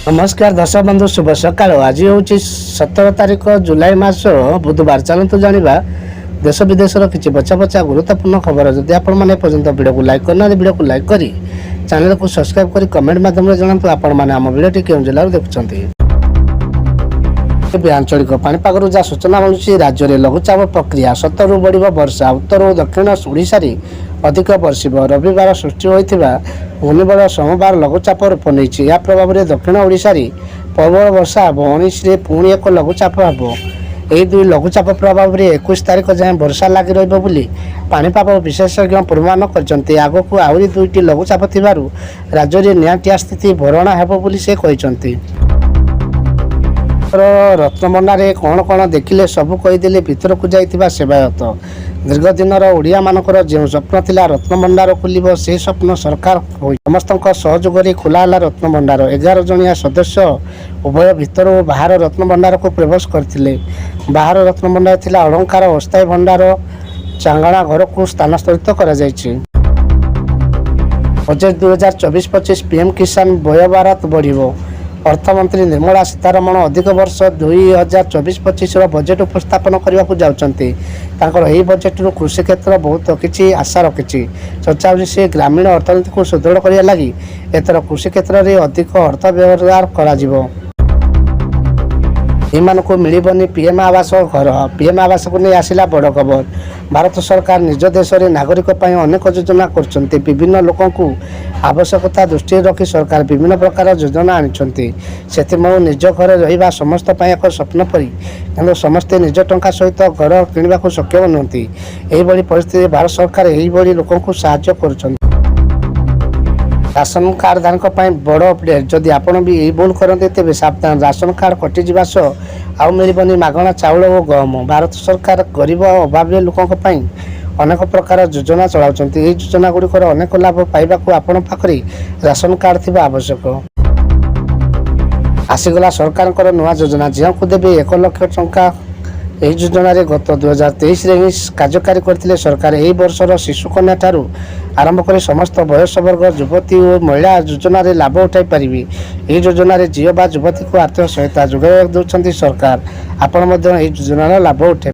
नमस्कार दर्शक बंधु शुभ सकाळ। आज हूँ 17 तारीख जुलाई मास बुधवार। चलतु जाना देश विदेश किसी बचा बचा गुरुत्वपूर्ण खबर। जदि आपण मैंने पर्यटन वीडियो को लाइक करना वीडियो को लाइक करी चैनल को सब्सक्राइब करी कमेंट माध्यम जनातु आपण मैंने आम वीडियो केउं जिल्ला देखुं। आंचलिक पाणीपाग जहाँ सूचना मिलूँ राज्य में लघुचाप प्रक्रिया सतरु बढ़ वर्षा उत्तर और दक्षिण ओडिशा अधिक बर्षिब। रविवार सृष्टि होता घूर्णिबल सोमवार लघुचाप रूप नहीं। या प्रभाव में दक्षिण ओडिशा प्रबल वर्षा हम 19 पुणी एक लघुचाप हम। यही दुई लघुचाप प्रभाव में 21 तारीख जाए वर्षा लगी रहीपाग विशेषज्ञ पूर्वानुमान कर। आगक आहरी दुईटी लघुचाप थी राज्य में निआंटिया स्थिति भरणा होब से कहते। रत्नभंडारे कौन कौन देखिले सबू कहीदे भितर को जाइथिबा सेवायत। दीर्घ दिनर ओडिया मानकर जो स्वप्न थिला रत्नभंडार खुलिब से स्वप्न सरकार समस्त सहयोग खोलाला रत्नभंडार। 11 जणिया सदस्य उभय भितर और बाहर रत्नभंडार को प्रवेश करथिले। बाहर रत्नभंडार थिला अलंकार अस्थायी भंडार चांगणा घर को स्थानांतरित करा जायछि। बजेट 2024-25 पीएम किसान व्यय भारत बढ़िबो। अर्थमंत्री निर्मला सीतारमण अधिक वर्ष 2024-25 बजेट उपस्थापन करने को जाउछंती। तांकर एही बजेट रु कृषि क्षेत्र बहुत किछि आशा रखिछि। चर्चा होछि से ग्रामीण अर्थनीति को सुदृढ़ करिया लागि एतर कृषि क्षेत्र रे अधिक अर्थ व्यवहार करा जिवो। को मिलबनी पीएम आवास घर। पीएम आवास को नहीं आसिला बड़ खबर। भारत सरकार निज देश में नागरिक अनेक योजना कर विभिन्न लोकों को आवश्यकता दृष्टि रखी सरकार विभिन्न प्रकार योजना आनी से निज घर रहा समस्त एक स्वप्न परी कि समस्ते निज टंका सहित घर किणवा को सक्षम नुहति। यही परिस्थिति भारत सरकार यही लोकों को साहाय्य कर। राशन कार्ड धारक बड़ अपडेट। जदि आपण भी यही भूल करते तेज सावधान। राशन कार्ड कटिजा सह आउ मिलबनी मागणा चाउल और गहम। भारत सरकार गरीब अभावी लोकों अनेक प्रकार योजना चलाउछंती। यही योजना गुड़िकर अनेक लाभ पाइबाकू आपण पाखरे राशन कार्ड थिबा आवश्यक। आसीगला सरकार नुआ योजना झील को देवे 1 लाख टंका। यही योजना गत 2023 ही कार्यकारी करथिले सरकार। यही वर्षर शिशु कन्या ठारू आरंभ कर समस्त बयस वर्ग युवती और महिला योजना लाभ उठाई पारिबे। यही योजना झील बा युवती को आर्थिक सहायता जोगाई देउछंती सरकार। आपण मध्य यही योजना लाभ उठाई।